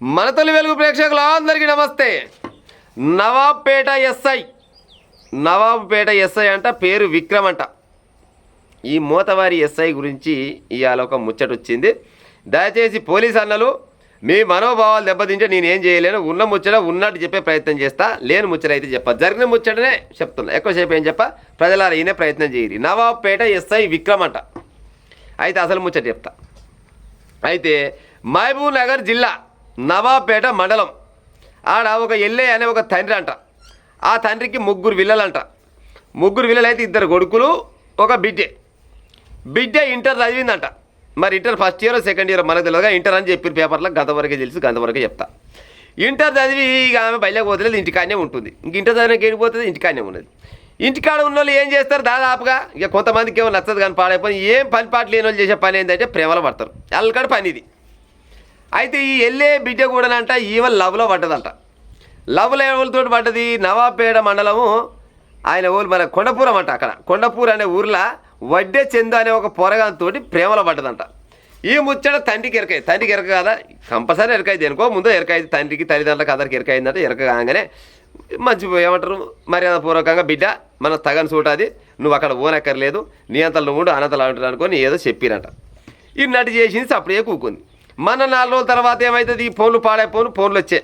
మన తొలి వెలుగు ప్రేక్షకులందరికీ నమస్తే. నవాబ్పేట ఎస్ఐ అంట, పేరు విక్రమ్ అంట. ఈ మోతవారి ఎస్ఐ గురించి ఇవాళ ఒక ముచ్చట వచ్చింది. దయచేసి పోలీస్ అన్నలు మీ మనోభావాలు దెబ్బతింటే నేనేం చేయలేను. ఉన్న ముచ్చట ఉన్నట్టు చెప్పే ప్రయత్నం చేస్తా, లేని ముచ్చట అయితే చెప్ప, జరిగిన ముచ్చటనే చెప్తున్నా. ఎక్కువసేపు ఏం చెప్ప, ప్రజలారా ఈయనే ప్రయత్నం చేయరు. నవాబ్పేట ఎస్ఐ విక్రమ్ అంట. అయితే అసలు ముచ్చట చెప్తా. అయితే మహబూబ్ నగర్ జిల్లా నవాబ్పేట మండలం ఆడ ఒక ఎల్లే అనే ఒక తండ్రి అంట. ఆ తండ్రికి ముగ్గురు పిల్లలంట. ముగ్గురు పిల్లలు అయితే ఇద్దరు కొడుకులు, ఒక బిడ్డ ఇంటర్ చదివిందంట. మరి inter first year second year మనకు తెలియదుగా, ఇంటర్ అని చెప్పిన పేపర్లో గంతవరకే తెలుసు, గంతవరకే చెప్తా. ఇంటర్ చదివి ఇక ఆమె బయటకు పోతలేదు, ఇంటికాడనే ఉంటుంది. ఇంక ఇంటర్ చదివిన కేడిపోతుంది, ఇంటికాడనే ఉన్నది. ఇంటికాడ ఉన్న వాళ్ళు ఏం చేస్తారు దాదాపుగా, ఇక కొంతమందికి ఏమో నచ్చదు కానీ పాడైపోయి ఏం పని పాట లేని వాళ్ళు చేసే పని ఏంటంటే ప్రేమలో పడతారు. అల్లకాడ పని ఇది. అయితే ఈ ఎల్లే బిడ్డ కూడానంట ఈవెన్ లవ్లో పడ్డదంట. లవ్లో ఎవరితో పడ్డది, నవాబ్పేట మండలము ఆయన ఊరు మన కొండపురం అంట. అక్కడ కొండపూర్ అనే ఊర్లో వడ్డే చందు అనే ఒక పొరగాంతో ప్రేమలో పడ్డదంట. ఈ ముచ్చట తండ్రికి తండ్రికి ఎరక కదా, కంపల్సరీ ఎరకైంది అనుకో, ముందు ఎరకైంది తండ్రికి తల్లిదండ్రులకు అందరికి ఎరకైందంట. ఎరక కాగానే మంచి ఏమంటారు మర్యాదపూర్వకంగా, బిడ్డ మన తగని చూటాది, నువ్వు అక్కడ ఓనక్కర్లేదు, నీ అంతలు నువ్వు ఉండు, అనంతలు అంటారు అనుకొని ఏదో చెప్పిరంట. ఇన్నట్టు చేసింది, అప్పుడే కూకుంది. మన 4 రోజుల తర్వాత ఏమవుతుంది, ఈ ఫోన్లు ఫోన్లు వచ్చాయి.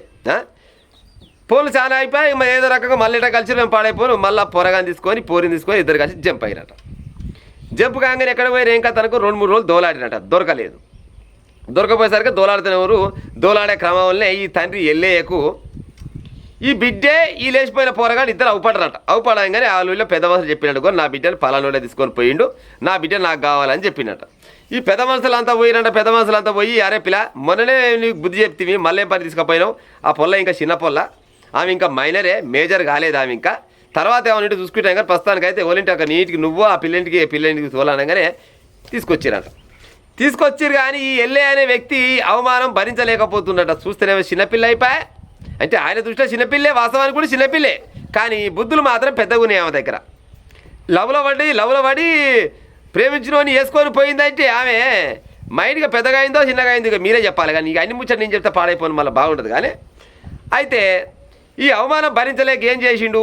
ఫోన్లు చాలా అయిపోయి ఏదో రకంగా మళ్ళీ కలిసి మేము పాడైపోను. మళ్ళీ పోరిని తీసుకొని ఇద్దరు కలిసి జంప్ అయినట. జంప్ కాగానే ఎక్కడ పోయి ఏం కథ అనుకో 2-3 రోజులు దోలాడినట. దొరకలేదు. దొరకపోయేసరికి దోలాడే క్రమంలోనే ఈ తండ్రి ఎల్లేయకు ఈ బిడ్డే ఈ లేచిపోయిన పోరగాడు ఇద్దరు అవుపడగానే ఆ ఊళ్ళో పెద్ద మనుషులు చెప్పినట్టు, నా బిడ్డను పలానోళ్ళే తీసుకొని పోయిండు, నా బిడ్డ నాకు కావాలని చెప్పినట్ట. ఈ పెద్ద మనుషులంతా పోయి అరే పిల్ల మొన్ననే నీకు బుద్ధి చెప్తివి, మళ్ళీ పని తీసుకుపోయినావు, ఆ పొల్ల ఇంకా చిన్న పొల్ల, ఆమె ఇంకా మైనరే, మేజర్ కాలేదు ఆమె ఇంకా, తర్వాత ఏమన్నా చూసుకుంటాం కానీ ప్రస్తుతానికైతే ఎవరింటి అక్కడ నీటికి నువ్వు ఆ పిల్లంటికి తోలనగానే తీసుకొచ్చిరు. కానీ ఈ ఎల్లే అనే వ్యక్తి అవమానం భరించలేకపోతుండట. చూస్తేనేమో చిన్నపిల్ల అయిపోయా, అంటే ఆయన దృష్టిలో చిన్నపిల్లే, వాస్తవానికి కూడా చిన్నపిల్లే, కానీ బుద్ధులు మాత్రం పెద్దగా ఉన్నాయి ఆమె దగ్గర. లవ్లో పడి ప్రేమించినోని వేసుకొని పోయిందంటే ఆమె మైండ్గా పెద్దగా అయిందో చిన్నగా అయిందో ఇక మీరే చెప్పాలి. కానీ ఇక అన్ని ముచ్చట నేను చెప్తే పాడైపోను, మళ్ళీ బాగుంటుంది. కానీ అయితే ఈ అవమానం భరించలేక ఏం చేసిండు,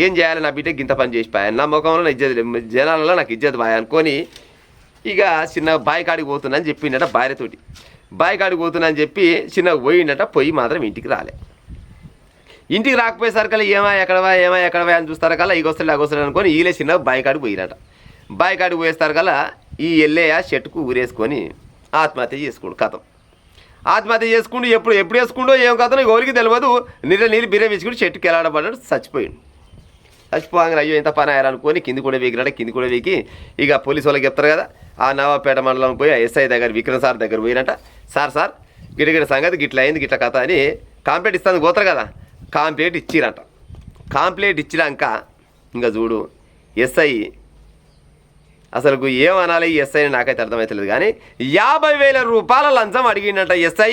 ఏం చేయాలి, నా బిడ్డకి ఇంత పని చేసిపోయాను, నా ముఖంలో ఇజ్జత్, జనాలలో నాకు ఇజ్జత్ బాయ్ అనుకొని ఇక చిన్న బావి కాడికి పోతున్నాను చెప్పిండట. భార్యతోటి బావి కాడికి పోతున్నాను చెప్పి చిన్నగా పోయిండట. పోయి మాత్రం ఇంటికి రాలే. ఇంటికి రాకపోయేసరికల్లా ఏమా ఎక్కడవా అని చూస్తారు కల్లా ఇక వస్తాడు అనుకొని ఈలే చిన్నగా బావి కాడికి పోయినట. బావి కాడికి పోయేస్తారు కల్లా ఈ ఎల్లేయ చెట్టుకు ఊరేసుకొని ఆత్మహత్య చేసుకోండు. కథం ఆత్మహత్య చేసుకుంటూ ఎప్పుడు వేసుకుండో ఏం కథనో ఎవరికి తెలియదు. నీళ్ళు బిర్రే వేసుకుంటూ చెట్టుకి ఎలాడబడ్డాడు, చచ్చిపోయిండు. చచ్చిపోగానే అయ్యో ఎంత పని అయ్యారనుకొని కింది కూడా వీకి ఇక పోలీసు వాళ్ళకి చెప్తారు కదా, ఆ నవాబ్పేట మండలం పోయి ఎస్ఐ దగ్గర విక్రమ్ సార్ దగ్గర పోయినట. సార్ గిట సంగతి గిట్ల అయింది గిట్ల కథ అని కంప్లైంట్ ఇస్తాను పోతారు కదా, కంప్లైంట్ ఇచ్చిరంట. కంప్లైంట్ ఇచ్చినాక ఇంకా చూడు ఎస్ఐ అసలు ఏమనాలి ఈ ఎస్ఐని నాకైతే అర్థమవుతలేదు. కానీ 50,000 రూపాయల లంచం అడిగిండట ఎస్ఐ.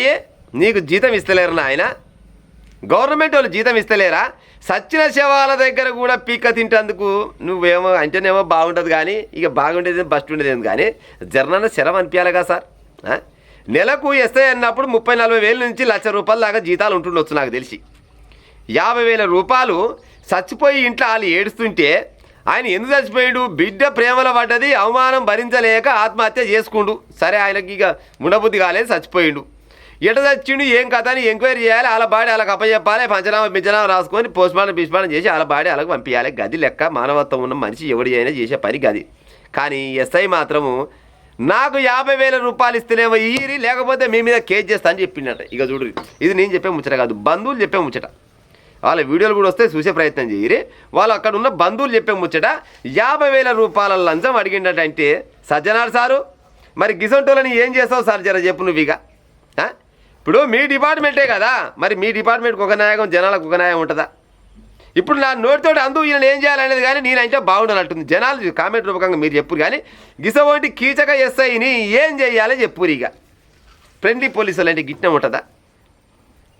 నీకు జీతం ఇస్తలేరు నాయన, గవర్నమెంట్ వాళ్ళు జీతం ఇస్తలేరా? సచ్చిన శవాల దగ్గర కూడా పీక్క తింటేందుకు నువ్వేమో అంటేనేమో బాగుంటుంది, కానీ ఇక బాగుండేది బస్ట్ ఉండేది కానీ జర్నన్న శరం అనిపించాలి కదా సార్. నెలకు ఎస్ఐ అన్నప్పుడు 30-40 వేల నుంచి ₹1,00,000 దాకా జీతాలు ఉంటుండొచ్చు నాకు తెలిసి. 50,000 రూపాయలు చచ్చిపోయి ఇంట్లో వాళ్ళు ఏడుస్తుంటే ఆయన ఎందుకు చచ్చిపోయాడు, బిడ్డ ప్రేమలో పడ్డది, అవమానం భరించలేక ఆత్మహత్య చేసుకుండు. సరే ఆయనకి ఇక ఉండబుద్ధి కాలేదు, చచ్చిపోయిండు. ఎట చచ్చిండు ఏం కథ అని ఎంక్వైరీ చేయాలి, వాళ్ళ బాడీ వాళ్ళకి అప్పచెప్పాలి, పంచనామా రాసుకొని పోస్ట్మార్టం చేసి వాళ్ళ బాడీ వాళ్ళకి పంపించాలి. గది లెక్క మానవత్వం ఉన్న మనిషి ఎవడి అయినా చేసే పని గది. కానీ ఎస్ఐ మాత్రము నాకు 50,000 రూపాయలు ఇస్తేనేమో ఈరి, లేకపోతే మీ మీద కేసు చేస్తా అని చెప్పిండట. ఇక చూడు, ఇది నేను చెప్పే ముచ్చట కాదు, బంధువులు చెప్పే ముచ్చట. వాళ్ళ వీడియోలు కూడా వస్తే చూసే ప్రయత్నం చేయరి. వాళ్ళు అక్కడ ఉన్న బంధువులు చెప్పే ముచ్చట 50,000 రూపాయల లంచం అడిగిండటంటే సజ్జనాడు సారు, మరి గిసంటోళ్ళని ఏం చేస్తావు సార్ జర చెప్పు నువ్వు. ఇక ఇప్పుడు మీ డిపార్ట్మెంటే కదా, మరి మీ డిపార్ట్మెంట్కి ఒక న్యాయం, జనాలకు ఒక న్యాయం ఉంటుందా? ఇప్పుడు నా నోటితోటి అందుకు ఈయన ఏం చేయాలనేది కానీ నేనంటే బాగుండాలంటుంది. జనాలు కామెంట్ రూపకంగా మీరు చెప్పురు. కానీ గిసవంటి కీచక ఎస్ఐని ఏం చేయాలో చెప్పురు. ఇక ఫ్రెండ్లీ పోలీసులు అంటే గిట్ట ఉంటుందా?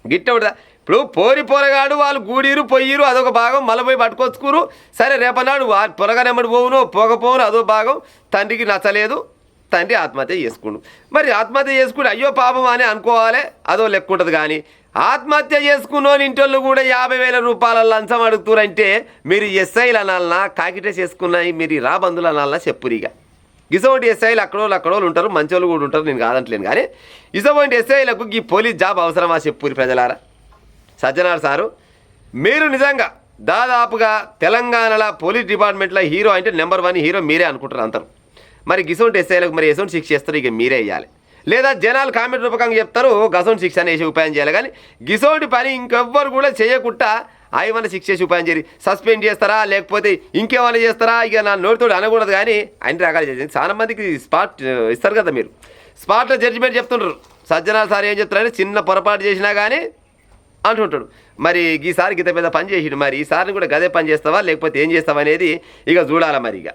ఇప్పుడు పోరగాడు వాళ్ళు గూడీరు పొయ్యిరు అదొక భాగం, మళ్ళీ పోయి పట్టుకొచ్చుకురు. సరే రేపన్నాడు పొరగానెమ్మడి పోవును పోకపోవును అదో భాగం, తండ్రికి నచ్చలేదు, తండ్రి ఆత్మహత్య చేసుకుండు. మరి ఆత్మహత్య చేసుకుంటే అయ్యో పాపం అని అనుకోవాలి, అదో లెక్క ఉంటుంది. కానీ ఆత్మహత్య చేసుకున్నోని ఇంటోళ్ళు కూడా 50,000 రూపాయల లంచం అడుగుతారంటే మీరు ఎస్ఐలు అనాలన్నా, కాకిటేసి చేసుకున్నాయి మీరు రాబందులు అనాలన్నా చెప్పురిగా. ఇసోటి ఎస్ఐలు అక్కడోళ్ళు ఉంటారు, మంచోళ్ళు కూడా ఉంటారు, నేను కాదంటలేను. కానీ ఇసోటి ఎస్ఐలకు ఈ పోలీస్ జాబ్ అవసరమా చెప్పురి ప్రజలారా. సజ్జనార్ సారు, మీరు నిజంగా దాదాపుగా తెలంగాణలో పోలీస్ డిపార్ట్మెంట్లో హీరో అంటే నెంబర్ 1 హీరో మీరే అనుకుంటారు అందరు. మరి గిసోటి ఎస్ఐలకు మరి ఎసోటి శిక్ష చేస్తారు, ఇక మీరే వేయాలి. లేదా జనాలు కామెంట్ రూపకంగా చెప్తారు గసోటి శిక్ష అనేసి ఉపాయం చేయాలి. కానీ గిసోటి పని ఇంకెవ్వరు కూడా చేయకుండా ఆయన శిక్ష చేసి ఉపాయం చేయాలి. సస్పెండ్ చేస్తారా లేకపోతే ఇంకేమైనా చేస్తారా, ఇక నా నోటితో అనకూడదు. కానీ అన్ని రకాలు చేసింది. చాలా మందికి స్పాట్ ఇస్తారు కదా, మీరు స్పాట్లో జడ్జిమెంట్ చెప్తుంటారు. సజ్జనార్ సార్ ఏం చెప్తారంటే చిన్న పొరపాటు చేసినా కానీ అంటుంటాడు. మరి ఈసారి గీత పెద్ద పని చేసిడు, మరి ఈసారిని కూడా గదే పని చేస్తావా లేకపోతే ఏం చేస్తావా అనేది ఇక చూడాలి మరి. ఇక